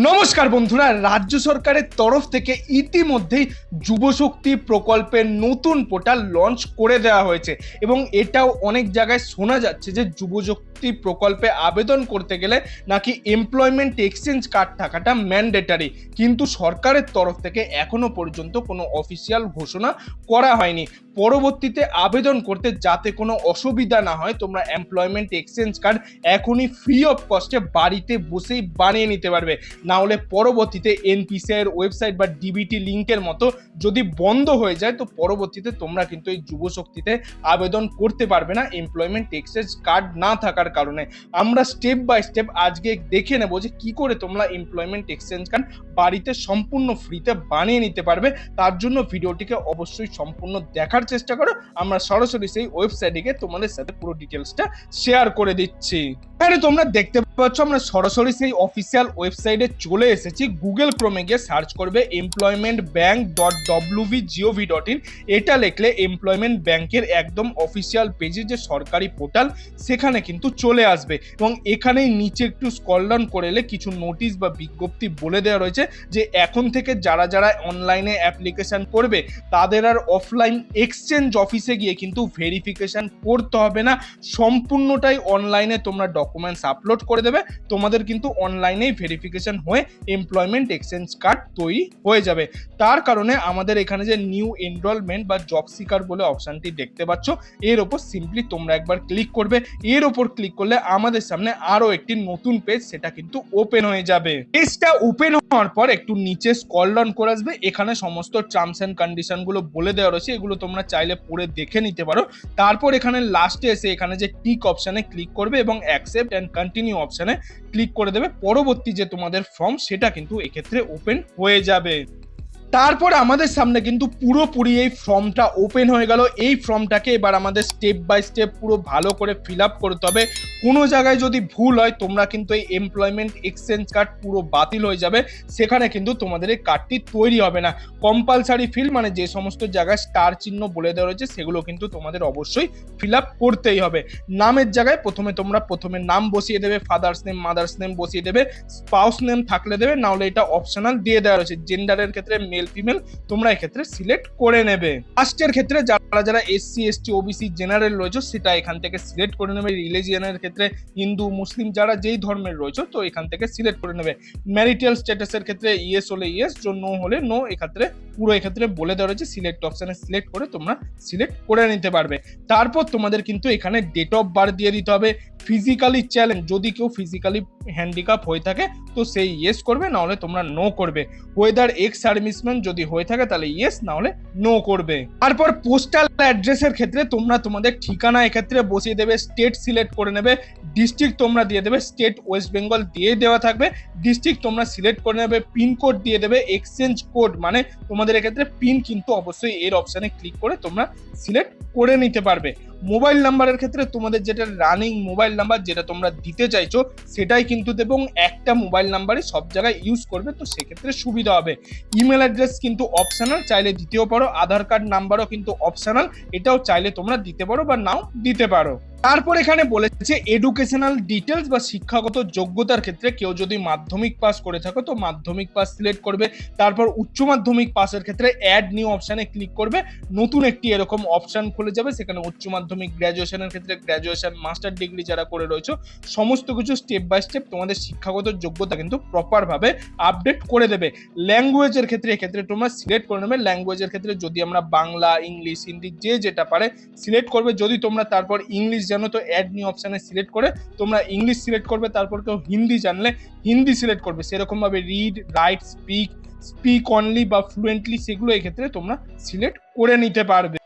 নমস্কার বন্ধুরা, রাজ্য সরকারের তরফ থেকে ইতিমধ্যেই যুবশক্তি প্রকল্পের নতুন পোর্টাল লঞ্চ করে দেওয়া হয়েছে এবং এটাও অনেক জায়গায় শোনা যাচ্ছে যে যুবশক্তি প্রকল্পে আবেদন করতে গেলে নাকি এমপ্লয়মেন্ট এক্সচেঞ্জ কার্ড থাকাটা ম্যান্ডেটারি, কিন্তু সরকারের তরফ থেকে এখনো পর্যন্ত কোনো অফিসিয়াল ঘোষণা করা হয়নি। পরবর্তীতে আবেদন করতে যাতে কোনো অসুবিধা না হয়, তোমরা এমপ্লয়মেন্ট এক্সচেঞ্জ কার্ড এখনই ফ্রি অফ কস্টে বাড়িতে বসেই বানিয়ে নিতে পারবে। না হলে পরবর্তীতে এনপিসিআই এর ওয়েবসাইট বা ডিবিটি লিঙ্কের মতো যদি বন্ধ হয়ে যায়, তো পরবর্তীতে তোমরা কিন্তু এই যুবশক্তিতে আবেদন করতে পারবে না এমপ্লয়মেন্ট এক্সচেঞ্জ কার্ড না থাকার কারণে। আমরা স্টেপ বাই স্টেপ আজকে দেখে নেবো যে কি করে তোমরা এমপ্লয়মেন্ট এক্সচেঞ্জ কার্ড বাড়িতে সম্পূর্ণ ফ্রিতে বানিয়ে নিতে পারবে। তার জন্য ভিডিওটিকে অবশ্যই সম্পূর্ণ দেখার চেষ্টা করো। আমরা সরাসরি সেই ওয়েবসাইটে গিয়ে তোমাদের সাথে পুরো ডিটেলসটা শেয়ার করে দিচ্ছি। এখানে তোমরা দেখতে পাচ্ছ আমরা সরাসরি সেই অফিসিয়াল ওয়েবসাইটে চলে এসেছি। গুগল ক্রোমে গিয়ে সার্চ করবে employmentbank.wv.gov.in। এটা লিখলে এমপ্লয়মেন্ট ব্যাংকের একদম অফিসিয়াল পেজে যে সরকারি পোর্টাল সেখানে কিন্তু চলে আসবে এবং এখানেই নিচে একটু স্ক্রল ডাউন করে এলে কিছু নোটিশ বা বিজ্ঞপ্তি বলে দেওয়া রয়েছে যে এখন থেকে যারা যারা অনলাইনে অ্যাপ্লিকেশন করবে তাদের আর অফলাইন এক্সচেঞ্জ অফিসে গিয়ে কিন্তু ভেরিফিকেশন করতে হবে না। সম্পূর্ণটাই অনলাইনে তোমরা ডকুমেন্টস আপলোড করে দেবে, তোমাদের কিন্তু অনলাইনেই ভেরিফিকেশন হয়ে এমপ্লয়মেন্ট এক্সচেঞ্জ কার্ড তৈরি হয়ে যাবে। তার কারণে আমাদের এখানে যে নিউ এনরোলমেন্ট বা জব সিকার বলে অপশনটি দেখতে পাচ্ছ, এর ওপর সিম্পলি তোমরা একবার ক্লিক করবে। এর ওপর ক্লিক করলে আমাদের সামনে আরো একটি নতুন পেজ সেটা কিন্তু ওপেন হয়ে যাবে। পেজটা ওপেন হওয়ার পর একটু নিচে স্ক্রল ডাউন করে আসবে। এখানে সমস্ত টার্মস এন্ড কন্ডিশন গুলো বলে দেওয়া রয়েছে, এগুলো তোমরা চাইলে পড়ে দেখে নিতে পারো। তারপর এখানে লাস্টে এসে এখানে যে টিক অপশনে ক্লিক করবে এবং অ্যাকসেপ্ট এন্ড কন্টিনিউ অপশনে ক্লিক করে দেবে। পরবর্তী যে তোমাদের ফর্ম সেটা কিন্তু এক্ষেত্রে ওপেন হয়ে যাবে। তারপর আমাদের সামনে কিন্তু পুরোপুরি এই ফর্মটা ওপেন হয়ে গেল। এই ফর্মটাকে এবার আমাদের স্টেপ বাই স্টেপ পুরো ভালো করে ফিল আপ করতে হবে। কোনো জায়গায় যদি ভুল হয় তোমরা কিন্তু এই এমপ্লয়মেন্ট এক্সচেঞ্জ কার্ড পুরো বাতিল হয়ে যাবে, সেখানে কিন্তু তোমাদের এই কার্ডটি তৈরি হবে না। কম্পালসারি ফিল মানে যে সমস্ত জায়গায় স্টার চিহ্ন বলে দেওয়া রয়েছে সেগুলো কিন্তু তোমাদের অবশ্যই ফিল আপ করতেই হবে। নামের জায়গায় প্রথমে নাম বসিয়ে দেবে, ফাদার্স নেম মাদার্স নেম বসিয়ে দেবে, স্পাউস নেম থাকলে দেবে, না হলে এটা অপশনাল দিয়ে দেওয়া রয়েছে। জেন্ডারের ক্ষেত্রে মেল ফিমেল তোমরা এক্ষেত্রে সিলেক্ট করে নেবে। কাস্টের ক্ষেত্রে যারা যারা এসসি এসটি ওবিসি জেনারেল রয়েছে সেটা এখান থেকে সিলেক্ট করে নেবে। রিলিজিয়নের ক্ষেত্রে হিন্দু মুসলিম যারা যেই ধর্মের রয়েছে তো এখান থেকে সিলেক্ট করে নেবে। ম্যারিটাল স্ট্যাটাসের ক্ষেত্রে ইয়েস হলে ইয়েস, নো হলে নো, এক্ষেত্রে পুরো এক্ষেত্রে বলে দেওয়া রয়েছে। সিলেক্ট অপশনে সিলেক্ট করে তোমরা সিলেক্ট করে নিতে পারবে। তারপর তোমাদের কিন্তু এখানে ডেট অফ বার্থ দিয়ে দিতে হবে। ফিজিক্যালি চ্যালেঞ্জ যদি কেউ ফিজিক্যালি হ্যান্ডিক্যাপ হয়ে থাকে তো সেই ইয়েস করবে, না হলে তোমরা নো করবে। ওয়েদার এক্স সার্ভিসম্যান যদি হয়ে থাকে তাহলে ইয়েস, না হলে নো করবে। তারপর পোস্টাল অ্যাড্রেসের ক্ষেত্রে তোমরা তোমাদের ঠিকানা এক্ষেত্রে বসিয়ে দেবে। স্টেট সিলেক্ট করে নেবে। ডিস্ট্রিক্ট তোমরা দিয়ে দেবে, স্টেট ওয়েস্ট বেঙ্গল দিয়ে দেওয়া থাকবে। ডিস্ট্রিক্ট তোমরা সিলেক্ট করে নেবে। পিনকোড দিয়ে দেবে। এক্সচেঞ্জ কোড মানে তোমাদের এক্ষেত্রে পিন কিন্তু অবশ্যই এর অপশনে ক্লিক করে তোমরা সিলেক্ট করে নিতে পারবে। মোবাইল নাম্বারের ক্ষেত্রে তোমাদের যেটা রানিং মোবাইল নাম্বার যেটা তোমরা দিতে চাইছো সেটাই কিন্তু দেবে এবং একটা মোবাইল নাম্বারই সব জায়গায় ইউজ করবে, তো সেক্ষেত্রে সুবিধা হবে। ইমেল অ্যাড্রেস কিন্তু অপশনাল, চাইলে দিতেও পারো। আধার কার্ড নাম্বারও কিন্তু অপশনাল, এটাও চাইলে তোমরা দিতে পারো বা নাও দিতে পারো। তারপর এখানে বলেছে এডুকেশনাল ডিটেলস বা শিক্ষাগত যোগ্যতার ক্ষেত্রে কেউ যদি মাধ্যমিক পাস করে থাকো তো মাধ্যমিক পাস সিলেক্ট করবে। তারপর উচ্চ মাধ্যমিক পাসের ক্ষেত্রে অ্যাড নিউ অপশনে ক্লিক করবে। নতুন একটি এরকম অপশন খুলে যাবে, সেখানে উচ্চ মাধ্যমিক গ্র্যাজুয়েশনের ক্ষেত্রে গ্র্যাজুয়েশন মাস্টার ডিগ্রি যারা করে রয়েছে সমস্ত কিছু স্টেপ বাই স্টেপ তোমাদের শিক্ষাগত যোগ্যতা কিন্তু প্রপার ভাবে আপডেট করে দেবে। ল্যাঙ্গুয়েজের ক্ষেত্রে এক্ষেত্রে তোমরা সিলেক্ট করে নেবে। ল্যাঙ্গুয়েজের ক্ষেত্রে যদি আমরা বাংলা ইংলিশ হিন্দি যে যেটা পারে সিলেক্ট করবে। যদি তোমরা তারপর ইংলিশ জানো তো অ্যাড নিউ অপশনে সিলেক্ট করে তোমরা ইংলিশ সিলেক্ট করবে। তারপর কেউ হিন্দি জানলে হিন্দি সিলেক্ট করবে। সেরকম ভাবে রিড রাইট স্পিক অনলি বা ফ্লুয়েন্টলি সেগুলো এক্ষেত্রে তোমরা সিলেক্ট করে নিতে পারবে।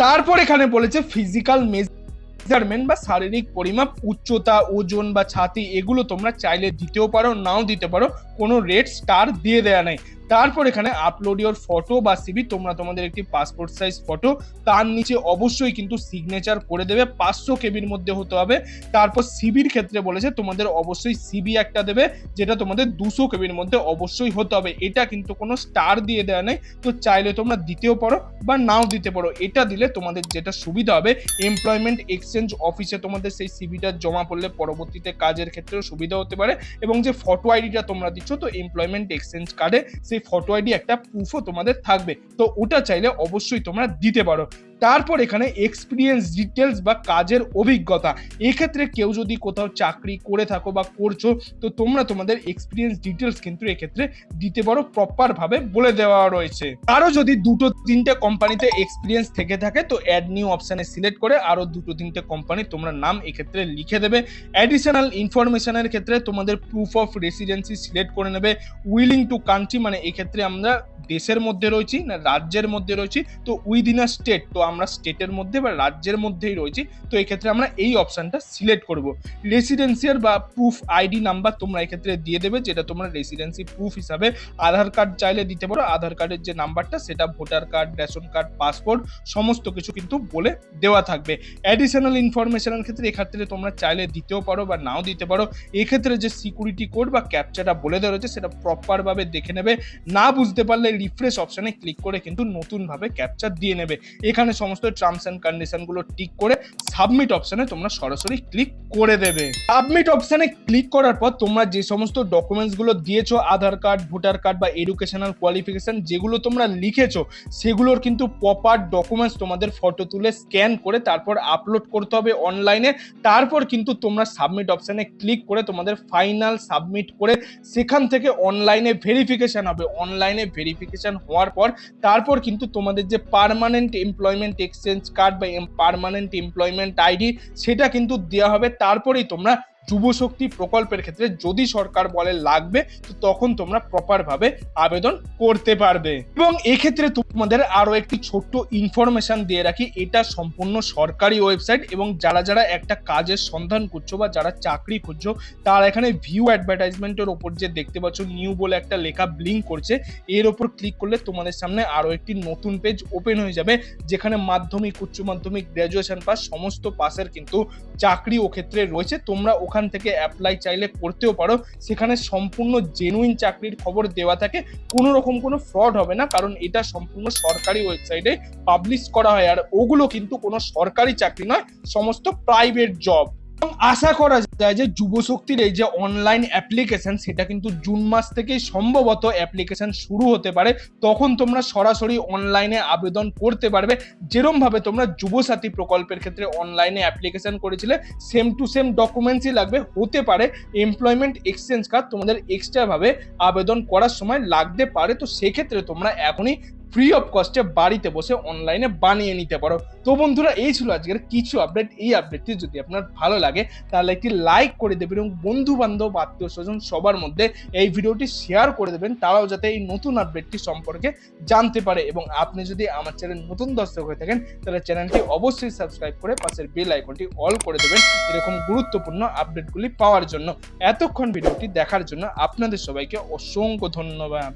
তারপর এখানে বলেছে ফিজিক্যাল মেজারমেন্ট বা শারীরিক পরিমাপ, উচ্চতা ওজন বা ছাতি এগুলো তোমরা চাইলে দিতেও পারো নাও দিতে পারো, কোনো রেড স্টার দিয়ে দেয়া নেই। তারপর এখানে আপলোড ইওর ফটো বা সিভি, তোমরা তোমাদের একটি পাসপোর্ট সাইজ ফটো, তার নিচে অবশ্যই কিন্তু সিগনেচার করে দেবে, 500 কেবির মধ্যে হতে হবে। তারপর সিবির ক্ষেত্রে বলেছে তোমাদের অবশ্যই সিবি একটা দেবে, যেটা তোমাদের 200 কেবির মধ্যে অবশ্যই হতে হবে। এটা কিন্তু কোনো স্টার দিয়ে দেওয়া নেই, তো চাইলে তোমরা দিতেও পারো বা নাও দিতে পারো। এটা দিলে তোমাদের যেটা সুবিধা হবে, এমপ্লয়মেন্ট এক্সচেঞ্জ অফিসে তোমাদের সেই সিবিটা জমা পড়লে পরবর্তীতে কাজের ক্ষেত্রেও সুবিধা হতে পারে। এবং যে ফটো আইডিটা তোমরা দিচ্ছ, তো এমপ্লয়মেন্ট এক্সচেঞ্জ কার্ডে সেই ফটো আইডি একটা প্রুফও তোমাদের থাকবে, তো ওটা চাইলে অবশ্যই তোমরা দিতে পারো। তারপর এখানে এক্সপিরিয়েন্স ডিটেলস বা কাজের অভিজ্ঞতা, এক্ষেত্রে কেউ যদি কোথাও চাকরি করে থাকো বা করছো, তো তোমরা তোমাদের এক্সপিরিয়েন্স ডিটেলস কিন্তু এক্ষেত্রে দিতে পারো, প্রপার ভাবে বলে দেওয়া রয়েছে। আরো যদি 2-3টে কোম্পানিতে এক্সপিরিয়েন্স থেকে থাকে, তো অ্যাড নিউ অপশনে সিলেক্ট করে আরো 2-3টে কোম্পানি তোমরা নাম এক্ষেত্রে লিখে দেবে। অ্যাডিশনাল ইনফরমেশনের ক্ষেত্রে তোমাদের প্রুফ অফ রেসিডেন্সি সিলেক্ট করে নেবে। উইলিং টু কান্ট্রি, মানে এক্ষেত্রে আমরা দেশের মধ্যে রয়েছি না রাজ্যের মধ্যে রয়েছি, তো উইদিন আ স্টেট, তো আমরা স্টেটের মধ্যে বা রাজ্যের মধ্যেই রয়েছি, তো এক্ষেত্রে আমরা এই অপশনটা সিলেক্ট করব। রেসিডেন্সিয়াল বা প্রুফ আইডি নাম্বার তোমরা এক্ষেত্রে দিয়ে দেবে, যেটা তোমরা রেসিডেন্সি প্রুফ হিসাবে আধার কার্ড চাইলে দিতে পারো, আধার কার্ডের যে নাম্বারটা সেটা voter card, ration card, passport সমস্ত কিছু কিন্তু বলে দেওয়া থাকবে। অ্যাডিশনাল ইনফরমেশনের ক্ষেত্রে এক্ষেত্রে তোমরা চাইলে দিতেও পারো বা নাও দিতে পারো। এক্ষেত্রে যে সিকিউরিটি কোড বা ক্যাপচাটা বলে দেওয়া রয়েছে সেটা প্রপার ভাবে দেখে নেবে, না বুঝতে পারলে রিফ্রেশ অপশনে ক্লিক করে কিন্তু নতুন ভাবে ক্যাপচার দিয়ে নেবে। এখানে সমস্ত টার্মস এন্ড কন্ডিশন গুলো টিক করে সাবমিট অপশনে তোমরা সরাসরি ক্লিক করে দেবে। সাবমিট অপশনে ক্লিক করার পর তোমরা যে সমস্ত ডকুমেন্টস গুলো দিয়েছো, আধার কার্ড, ভোটার কার্ড বা এডুকেশনাল কোয়ালিফিকেশন যেগুলো তোমরা লিখেছো, সেগুলোর কিন্তু প্রপার ডকুমেন্টস তোমাদের ফটো তুলে স্ক্যান করে তারপর আপলোড করতে হবে অনলাইনে। তারপর কিন্তু তোমরা সাবমিট অপশনে ক্লিক করে তোমাদের ফাইনাল সাবমিট করে সেখান থেকে অনলাইনে ভেরিফিকেশন হবে। অনলাইনে ভেরিফিকেশন হওয়ার পর তারপর কিন্তু তোমাদের যে পার্মানেন্ট এমপ্লয়মেন্ট এক্সচেঞ্জ কার্ড বা পার্মানেন্ট এমপ্লয়মেন্ট আইডি, সেটা কিন্তু দেওয়া হবে। তারপরেই তোমরা যুবশক্তি প্রকল্পের ক্ষেত্রে যদি সরকার বলে লাগবে, তো তখন তোমরা প্রপার ভাবে আবেদন করতে পারবে। এবং এক্ষেত্রে তোমাদের আরো একটি ছোট্ট ইনফরমেশন দিয়ে রাখি, এটা সম্পূর্ণ সরকারি ওয়েবসাইট, এবং যারা যারা একটা কাজের সন্ধান করছো বা যারা চাকরি খুঁজছো, তারা এখানে ভিউ অ্যাডভার্টাইজমেন্টের ওপর যে দেখতে পাচ্ছ নিউ বলে একটা লেখা ব্লিঙ্ক করছে, এর ওপর ক্লিক করলে তোমাদের সামনে আরো একটি নতুন পেজ ওপেন হয়ে যাবে, যেখানে মাধ্যমিক, উচ্চ মাধ্যমিক, গ্র্যাজুয়েশন পাস সমস্ত পাসের কিন্তু চাকরি ও ক্ষেত্রে রয়েছে। তোমরা ওখান থেকে অ্যাপ্লাই চাইলে করতেও পারো। সেখানে সম্পূর্ণ জেনুইন চাকরির খবর দেওয়া থাকে, কোনো রকম কোনো ফ্রড হবে না, কারণ এটা সম্পূর্ণ সরকারি ওয়েবসাইটে পাবলিশ করা হয়। আর ওগুলো কিন্তু কোনো সরকারি চাকরি নয়, সমস্ত প্রাইভেট জব। আশা করা যায় যে যুবশক্তির এই যে অনলাইন অ্যাপ্লিকেশন, সেটা কিন্তু জুন মাস থেকেই সম্ভবত অ্যাপ্লিকেশন শুরু হতে পারে। তখন তোমরা সরাসরি অনলাইনে আবেদন করতে পারবে। যেরকম ভাবে তোমরা যুবসাথী প্রকল্পের ক্ষেত্রে অনলাইনে অ্যাপ্লিকেশন করেছিলে, সেম টু সেম ডকুমেন্টসই লাগবে। হতে পারে এমপ্লয়মেন্ট এক্সচেঞ্জ কার্ড তোমাদের এক্সট্রা ভাবে আবেদন করার সময় লাগতে পারে, তো সেক্ষেত্রে তোমরা এখনই ফ্রি অফ কস্টে বাড়িতে বসে অনলাইনে বানিয়ে নিতে পারো। তো বন্ধুরা, এই ছিল আজকের কিছু আপডেট। এই আপডেটটি যদি আপনার ভালো লাগে তাহলে একটি লাইক করে দেবেন এবং বন্ধু বান্ধব, আত্মীয় স্বজন সবার মধ্যে এই ভিডিওটি শেয়ার করে দেবেন, তারাও যাতে এই নতুন আপডেটটি সম্পর্কে জানতে পারে। এবং আপনি যদি আমার চ্যানেল নতুন দর্শক হয়ে থাকেন, তাহলে চ্যানেলটি অবশ্যই সাবস্ক্রাইব করে পাশের বেল আইকনটি অল করে দেবেন, এরকম গুরুত্বপূর্ণ আপডেটগুলি পাওয়ার জন্য। এতক্ষণ ভিডিওটি দেখার জন্য আপনাদের সবাইকে অসংখ্য ধন্যবাদ।